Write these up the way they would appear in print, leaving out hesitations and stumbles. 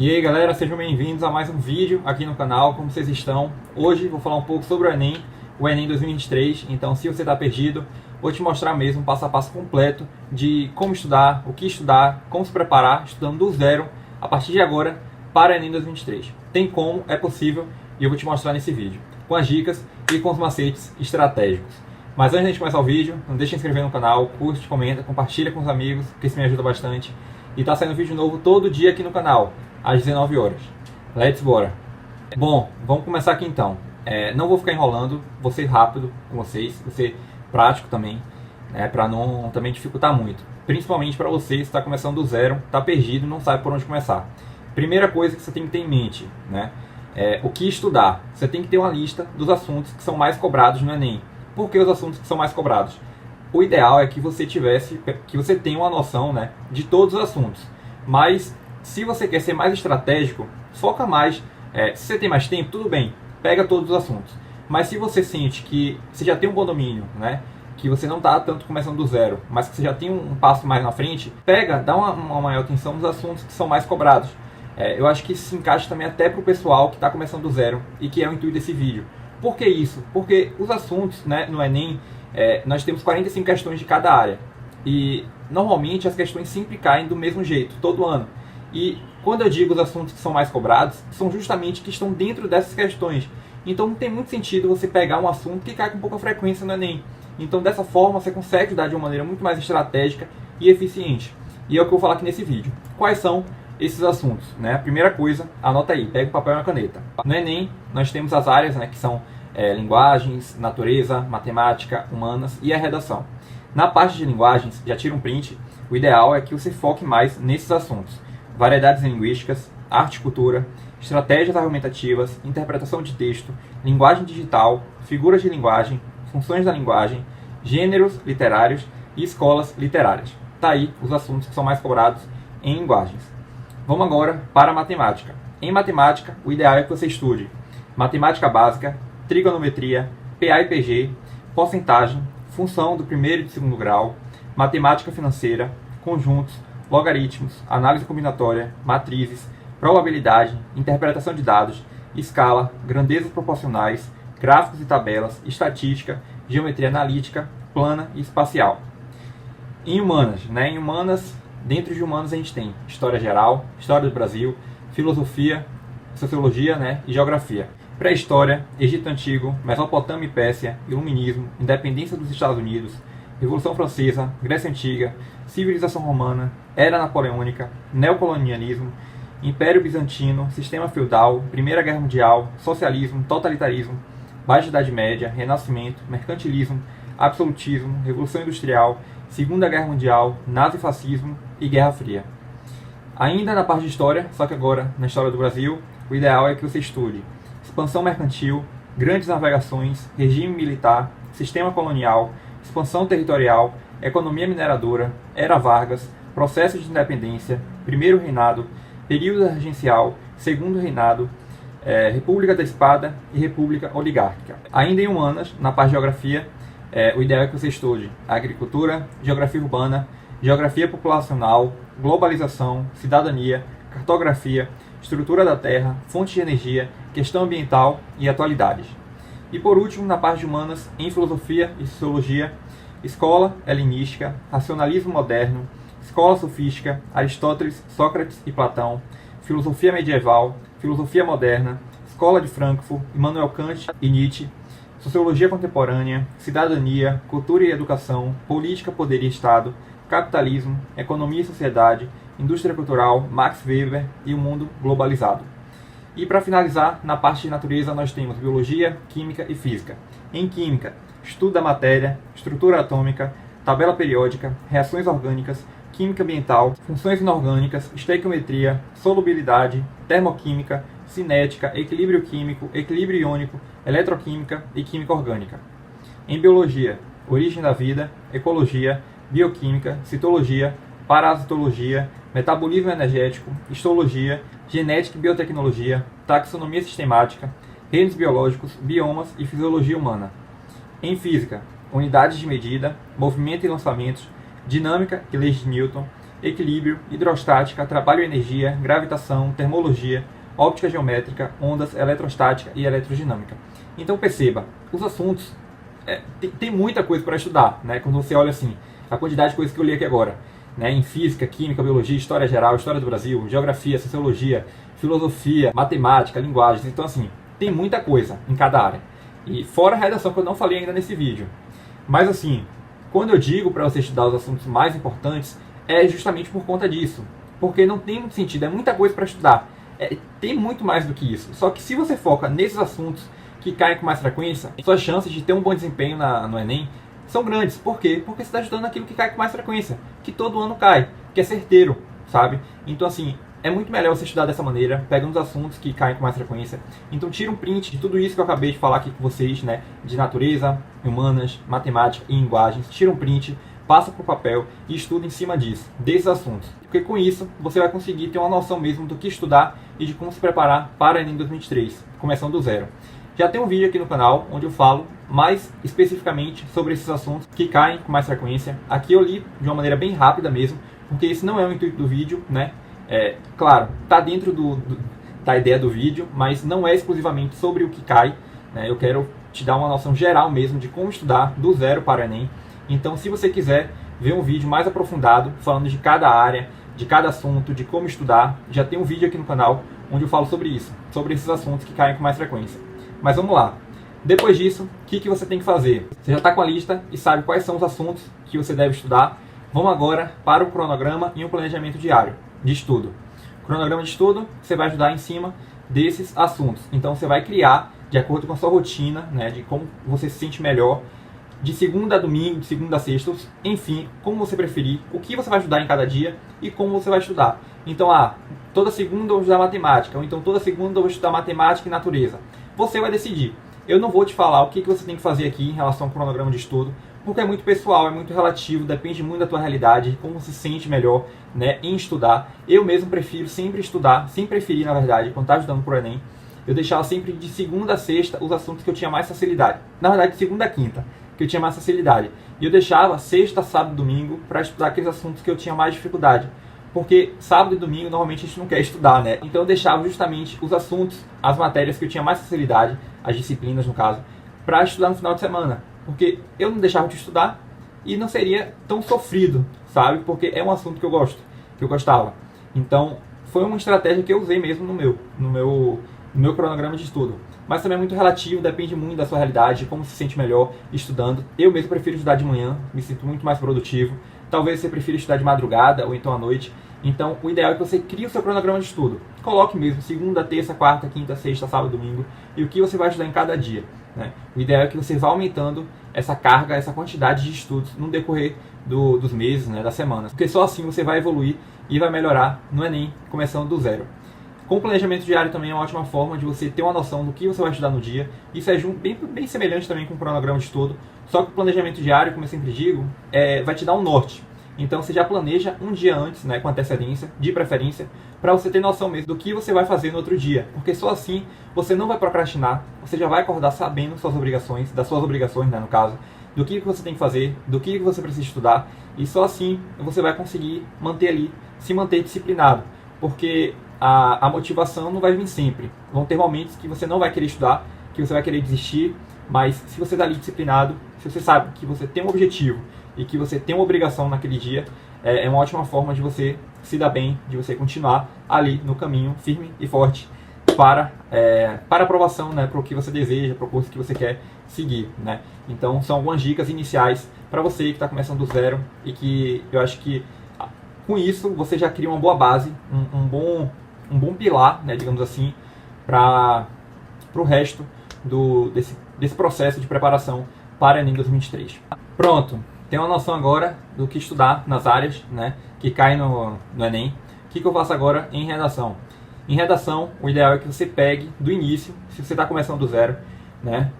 E aí galera, sejam bem-vindos a mais um vídeo aqui no canal. Como vocês estão? Hoje vou falar um pouco sobre o Enem 2023. Então, se você está perdido, vou te mostrar mesmo um passo a passo completo de como estudar, o que estudar, como se preparar, estudando do zero a partir de agora para o Enem 2023. Tem como, é possível, e eu vou te mostrar nesse vídeo, com as dicas e com os macetes estratégicos. Mas antes de a gente começar o vídeo, não deixe de se inscrever no canal, curte, comenta, compartilha com os amigos, que isso me ajuda bastante. E tá saindo vídeo novo todo dia aqui no canal, às 19 horas. Let's bora! Bom, vamos começar aqui então. Não vou ficar enrolando, vou ser rápido com vocês, vou ser prático também, para não também dificultar muito. Principalmente para você que está começando do zero, está perdido e não sabe por onde começar. Primeira coisa que você tem que ter em mente, o que estudar. Você tem que ter uma lista dos assuntos que são mais cobrados no Enem. Por que os assuntos que são mais cobrados? O ideal é que você tenha uma noção, de todos os assuntos. Mas se você quer ser mais estratégico, foca mais. Se você tem mais tempo, tudo bem, pega todos os assuntos. Mas se você sente que você já tem um bom domínio, que você não está tanto começando do zero, mas que você já tem um passo mais na frente, dá uma maior atenção nos assuntos que são mais cobrados. Eu acho que isso se encaixa também até para o pessoal que está começando do zero e que é o intuito desse vídeo. Por que isso? Porque os assuntos, no Enem, nós temos 45 questões de cada área. E normalmente as questões sempre caem do mesmo jeito, todo ano. E quando eu digo os assuntos que são mais cobrados, são justamente que estão dentro dessas questões. Então não tem muito sentido você pegar um assunto que cai com pouca frequência no Enem. Então dessa forma você consegue estudar de uma maneira muito mais estratégica e eficiente. E é o que eu vou falar aqui nesse vídeo. Quais são esses assuntos? A primeira coisa, anota aí, pega o papel e uma caneta. No Enem nós temos as áreas que são linguagens, natureza, matemática, humanas e a redação. Na parte de linguagens, já tira um print, o ideal é que você foque mais nesses assuntos. Variedades linguísticas, arte e cultura, estratégias argumentativas, interpretação de texto, linguagem digital, figuras de linguagem, funções da linguagem, gêneros literários e escolas literárias. Tá aí os assuntos que são mais cobrados em linguagens. Vamos agora para a matemática. Em matemática, o ideal é que você estude matemática básica, trigonometria, PA e PG, porcentagem, função do primeiro e do segundo grau, matemática financeira, conjuntos, logaritmos, análise combinatória, matrizes, probabilidade, interpretação de dados, escala, grandezas proporcionais, gráficos e tabelas, estatística, geometria analítica, plana e espacial. Em humanas, dentro de humanas a gente tem história geral, história do Brasil, filosofia, sociologia, e geografia. Pré-história, Egito Antigo, Mesopotâmia e Pérsia, Iluminismo, Independência dos Estados Unidos, Revolução Francesa, Grécia Antiga, Civilização Romana, Era Napoleônica, Neocolonialismo, Império Bizantino, Sistema Feudal, Primeira Guerra Mundial, Socialismo, Totalitarismo, Baixa Idade Média, Renascimento, Mercantilismo, Absolutismo, Revolução Industrial, Segunda Guerra Mundial, Nazifascismo e Guerra Fria. Ainda na parte de História, só que agora na História do Brasil, o ideal é que você estude expansão mercantil, grandes navegações, regime militar, sistema colonial, expansão territorial, economia mineradora, era Vargas, processo de independência, primeiro reinado, período regencial, segundo reinado, República da Espada e República Oligárquica. Ainda em humanas, na parte de geografia, o ideal é que você estude agricultura, geografia urbana, geografia populacional, globalização, cidadania, cartografia, estrutura da terra, fontes de energia, questão ambiental e atualidades. E por último, na parte de humanas, em filosofia e sociologia, escola helenística, racionalismo moderno, escola sofística, Aristóteles, Sócrates e Platão, filosofia medieval, filosofia moderna, escola de Frankfurt, Immanuel Kant e Nietzsche, sociologia contemporânea, cidadania, cultura e educação, política, poder e Estado, capitalismo, economia e sociedade, indústria cultural, Max Weber e o mundo globalizado. E para finalizar, na parte de natureza nós temos biologia, química e física. Em química, estudo da matéria, estrutura atômica, tabela periódica, reações orgânicas, química ambiental, funções inorgânicas, estequiometria, solubilidade, termoquímica, cinética, equilíbrio químico, equilíbrio iônico, eletroquímica e química orgânica. Em biologia, origem da vida, ecologia, bioquímica, citologia, parasitologia, metabolismo energético, histologia, genética e biotecnologia, taxonomia sistemática, reinos biológicos, biomas e fisiologia humana. Em física, unidades de medida, movimento e lançamentos, dinâmica e leis de Newton, equilíbrio, hidrostática, trabalho e energia, gravitação, termologia, óptica geométrica, ondas, eletrostática e eletrodinâmica. Então perceba, os assuntos, tem muita coisa para estudar, né? Quando você olha assim, a quantidade de coisas que eu li aqui agora, né? Em física, química, biologia, história geral, história do Brasil, geografia, sociologia, filosofia, matemática, linguagens. Então assim, tem muita coisa em cada área. E fora a redação que eu não falei ainda nesse vídeo. Mas assim, quando eu digo para você estudar os assuntos mais importantes, é justamente por conta disso. Porque não tem muito sentido, é muita coisa para estudar. Tem muito mais do que isso. Só que se você foca nesses assuntos que caem com mais frequência, suas chances de ter um bom desempenho no Enem são grandes. Por quê? Porque você está estudando aquilo que cai com mais frequência, que todo ano cai, que é certeiro, sabe? Então assim, é muito melhor você estudar dessa maneira, pegando os assuntos que caem com mais frequência. Então tira um print de tudo isso que eu acabei de falar aqui com vocês, né? De natureza, humanas, matemática e linguagens. Tira um print, passa para o papel e estuda em cima disso, desses assuntos. Porque com isso, você vai conseguir ter uma noção mesmo do que estudar e de como se preparar para o Enem 2023, começando do zero. Já tem um vídeo aqui no canal onde eu falo mais especificamente sobre esses assuntos que caem com mais frequência. Aqui eu li de uma maneira bem rápida mesmo, porque esse não é o intuito do vídeo, né? Claro, está dentro da ideia do vídeo, mas não é exclusivamente sobre o que cai, né? Eu quero te dar uma noção geral mesmo de como estudar do zero para o Enem. Então, se você quiser ver um vídeo mais aprofundado, falando de cada área, de cada assunto, de como estudar, já tem um vídeo aqui no canal onde eu falo sobre isso, sobre esses assuntos que caem com mais frequência. Mas vamos lá. Depois disso, o que você tem que fazer? Você já está com a lista e sabe quais são os assuntos que você deve estudar. Vamos agora para o cronograma e o planejamento diário de estudo. O cronograma de estudo, você vai ajudar em cima desses assuntos. Então, você vai criar, de acordo com a sua rotina, né, de como você se sente melhor, de segunda a domingo, de segunda a sexta, enfim, como você preferir, o que você vai estudar em cada dia e como você vai estudar. Então, toda segunda eu vou estudar matemática, ou então toda segunda eu vou estudar matemática e natureza. Você vai decidir. Eu não vou te falar o que você tem que fazer aqui em relação ao cronograma de estudo, porque é muito pessoal, é muito relativo, depende muito da tua realidade, de como você se sente melhor, né, em estudar. Eu mesmo prefiro sempre estudar, sempre preferi, na verdade, quando estava estudando para o Enem, eu deixava sempre de segunda a sexta os assuntos que eu tinha mais facilidade. Na verdade, de segunda a quinta, que eu tinha mais facilidade. E eu deixava sexta, sábado e domingo para estudar aqueles assuntos que eu tinha mais dificuldade. Porque sábado e domingo normalmente a gente não quer estudar, né? Então eu deixava justamente os assuntos, as matérias que eu tinha mais facilidade, as disciplinas no caso, para estudar no final de semana. Porque eu não deixava de estudar e não seria tão sofrido, sabe? Porque é um assunto que eu gosto, que eu gostava. Então foi uma estratégia que eu usei mesmo no meu cronograma de estudo. Mas também é muito relativo, depende muito da sua realidade, de como se sente melhor estudando. Eu mesmo prefiro estudar de manhã, me sinto muito mais produtivo. Talvez você prefira estudar de madrugada ou então à noite. Então, o ideal é que você crie o seu cronograma de estudo. Coloque mesmo segunda, terça, quarta, quinta, sexta, sábado, domingo e o que você vai estudar em cada dia, né? O ideal é que você vá aumentando essa carga, essa quantidade de estudos no decorrer dos meses, né, das semanas. Porque só assim você vai evoluir e vai melhorar no Enem, começando do zero. Com o planejamento diário também é uma ótima forma de você ter uma noção do que você vai estudar no dia. Isso é bem semelhante também com o cronograma de estudo, só que o planejamento diário, como eu sempre digo, vai te dar um norte. Então você já planeja um dia antes, né, com antecedência, de preferência, para você ter noção mesmo do que você vai fazer no outro dia. Porque só assim você não vai procrastinar, você já vai acordar sabendo das suas obrigações, né, no caso, do que você tem que fazer, do que você precisa estudar, e só assim você vai conseguir se manter disciplinado. Porque a motivação não vai vir sempre. Vão ter momentos que você não vai querer estudar, que você vai querer desistir, mas se você está ali disciplinado, se você sabe que você tem um objetivo e que você tem uma obrigação naquele dia, é uma ótima forma de você se dar bem, de você continuar ali no caminho firme e forte para a aprovação, né, para o que você deseja, para o curso que você quer seguir, né? Então são algumas dicas iniciais para você que está começando do zero e que eu acho que com isso você já cria uma boa base, um bom pilar, né, digamos assim, para o resto desse processo de preparação para Enem 2023. Pronto, tem uma noção agora do que estudar nas áreas, né, que caem no Enem. O que eu faço agora em redação? Em redação, o ideal é que você pegue do início, se você está começando do zero, né?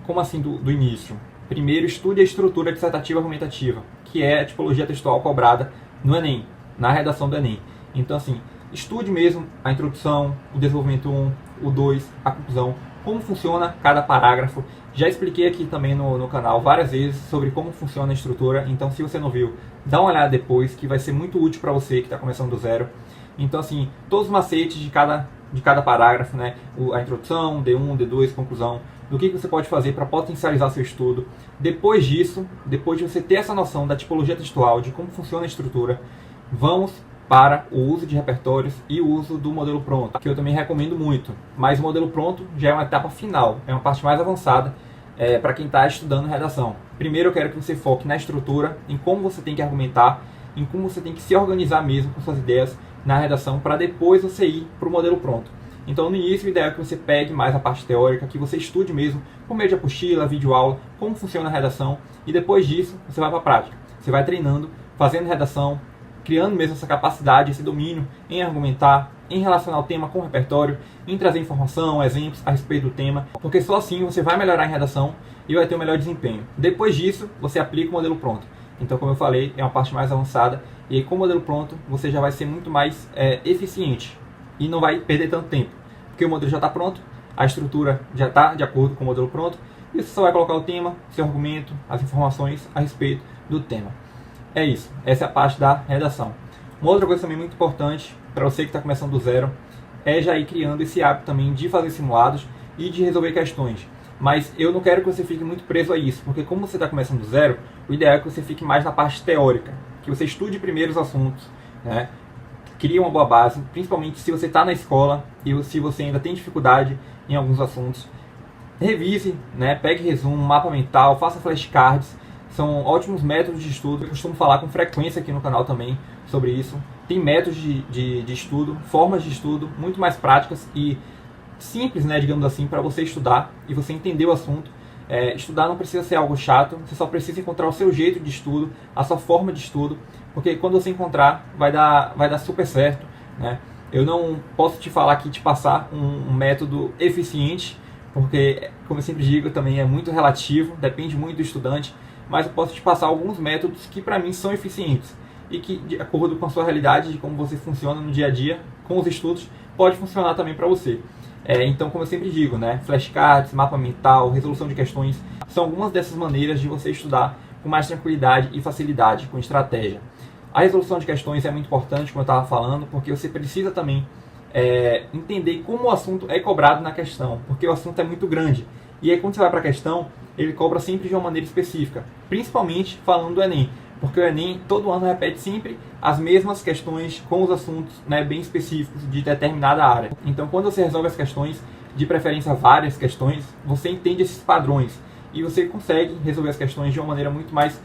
Como assim do início? Primeiro, estude a estrutura dissertativa argumentativa, que é a tipologia textual cobrada no Enem, na redação do Enem. Então, assim, estude mesmo a introdução, o desenvolvimento 1, o 2, a conclusão, como funciona cada parágrafo. Já expliquei aqui também no canal várias vezes sobre como funciona a estrutura, então se você não viu, dá uma olhada depois, que vai ser muito útil para você que está começando do zero. Então assim, todos os macetes de cada parágrafo, né? A introdução, D1, D2, conclusão, do que você pode fazer para potencializar seu estudo. Depois disso, depois de você ter essa noção da tipologia textual, de como funciona a estrutura, vamos para o uso de repertórios e o uso do modelo pronto, que eu também recomendo muito. Mas o modelo pronto já é uma etapa final, é uma parte mais avançada para quem está estudando redação. Primeiro eu quero que você foque na estrutura, em como você tem que argumentar, em como você tem que se organizar mesmo com suas ideias na redação, para depois você ir para o modelo pronto. Então no início o ideal é que você pegue mais a parte teórica, que você estude mesmo, por meio de apostila, videoaula, como funciona a redação, e depois disso você vai para a prática. Você vai treinando, fazendo redação, criando mesmo essa capacidade, esse domínio em argumentar, em relacionar o tema com o repertório, em trazer informação, exemplos a respeito do tema, porque só assim você vai melhorar em redação e vai ter um melhor desempenho. Depois disso, você aplica o modelo pronto. Então, como eu falei, é uma parte mais avançada, e aí, com o modelo pronto, você já vai ser muito mais eficiente e não vai perder tanto tempo, porque o modelo já está pronto, a estrutura já está de acordo com o modelo pronto, e você só vai colocar o tema, seu argumento, as informações a respeito do tema. É isso, essa é a parte da redação. Uma outra coisa também muito importante para você que está começando do zero é já ir criando esse hábito também de fazer simulados e de resolver questões. Mas eu não quero que você fique muito preso a isso, porque como você está começando do zero, o ideal é que você fique mais na parte teórica, que você estude primeiro os assuntos, né? Crie uma boa base, principalmente se você está na escola e se você ainda tem dificuldade em alguns assuntos. Revise, né? Pegue resumo, mapa mental, faça flashcards. São ótimos métodos de estudo. Eu costumo falar com frequência aqui no canal também sobre isso. Tem métodos de estudo, formas de estudo muito mais práticas e simples, né, digamos assim, para você estudar e você entender o assunto. Estudar não precisa ser algo chato, você só precisa encontrar o seu jeito de estudo, a sua forma de estudo, porque quando você encontrar, vai dar super certo, né? Eu não posso te falar aqui, te passar um método eficiente, porque, como eu sempre digo, também é muito relativo, depende muito do estudante, mas eu posso te passar alguns métodos que para mim são eficientes e que, de acordo com a sua realidade, de como você funciona no dia a dia, com os estudos, pode funcionar também para você. Então, como eu sempre digo, né, flashcards, mapa mental, resolução de questões, são algumas dessas maneiras de você estudar com mais tranquilidade e facilidade, com estratégia. A resolução de questões é muito importante, como eu estava falando, porque você precisa também entender como o assunto é cobrado na questão, porque o assunto é muito grande. E aí, quando você vai para a questão, ele cobra sempre de uma maneira específica, principalmente falando do Enem, porque o Enem todo ano repete sempre as mesmas questões com os assuntos, né, bem específicos de determinada área. Então, quando você resolve as questões, de preferência várias questões, você entende esses padrões e você consegue resolver as questões de uma maneira muito mais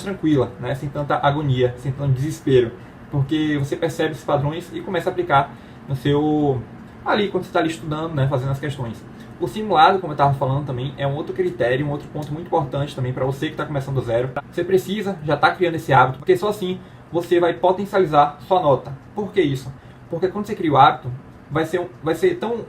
tranquila, né, sem tanta agonia, sem tanto desespero, porque você percebe esses padrões e começa a aplicar no seu ali quando você está ali estudando, né, fazendo as questões. O simulado, como eu estava falando também, é um outro critério, um outro ponto muito importante também para você que está começando do zero. Você precisa já estar criando esse hábito, porque só assim você vai potencializar sua nota. Por que isso? Porque quando você cria o hábito, vai ser tão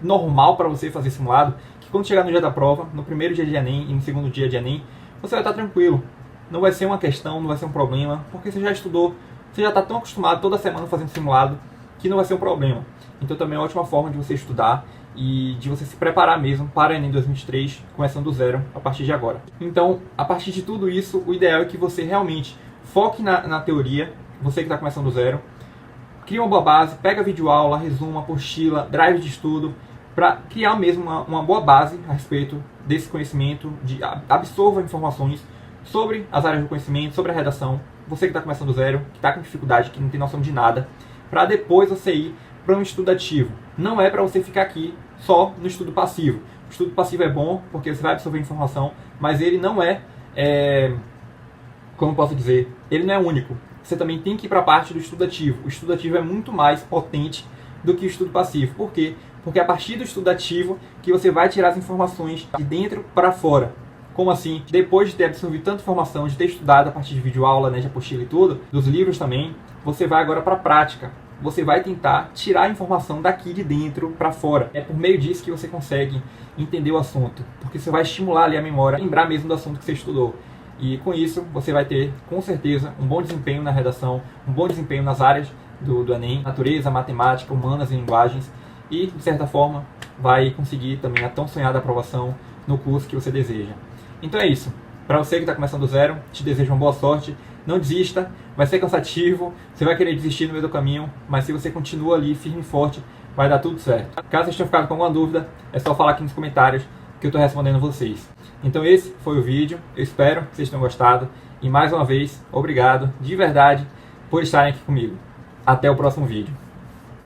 normal para você fazer simulado, que quando chegar no dia da prova, no primeiro dia de Enem e no segundo dia de Enem, você vai estar tranquilo. Não vai ser uma questão, não vai ser um problema, porque você já estudou, você já está tão acostumado toda semana fazendo simulado, que não vai ser um problema. Então também é uma ótima forma de você estudar e de você se preparar mesmo para o Enem 2023, começando do zero a partir de agora. Então, a partir de tudo isso, o ideal é que você realmente foque na teoria, você que está começando do zero, cria uma boa base, pega videoaula, resumo, apostila, drive de estudo, para criar mesmo uma boa base a respeito desse conhecimento, absorva informações sobre as áreas do conhecimento, sobre a redação, você que está começando do zero, que está com dificuldade, que não tem noção de nada, para depois você ir para um estudo ativo. Não é para você ficar aqui só no estudo passivo. O estudo passivo é bom porque você vai absorver informação, mas ele não como posso dizer, ele não é único. Você também tem que ir para a parte do estudo ativo. O estudo ativo é muito mais potente do que o estudo passivo. Por quê? Porque é a partir do estudo ativo que você vai tirar as informações de dentro para fora. Como assim? Depois de ter absorvido tanta informação, de ter estudado a partir de videoaula, né, de apostila e tudo, dos livros também, você vai agora para a prática. Você vai tentar tirar a informação daqui de dentro para fora. É por meio disso que você consegue entender o assunto, porque você vai estimular ali a memória, lembrar mesmo do assunto que você estudou. E com isso, você vai ter, com certeza, um bom desempenho na redação, um bom desempenho nas áreas do Enem, natureza, matemática, humanas e linguagens, e, de certa forma, vai conseguir também a tão sonhada aprovação no curso que você deseja. Então é isso. Para você que está começando do zero, te desejo uma boa sorte. Não desista, vai ser cansativo, você vai querer desistir no meio do caminho, mas se você continua ali firme e forte, vai dar tudo certo. Caso vocês tenham ficado com alguma dúvida, é só falar aqui nos comentários que eu estou respondendo vocês. Então esse foi o vídeo, eu espero que vocês tenham gostado. E mais uma vez, obrigado de verdade por estarem aqui comigo. Até o próximo vídeo.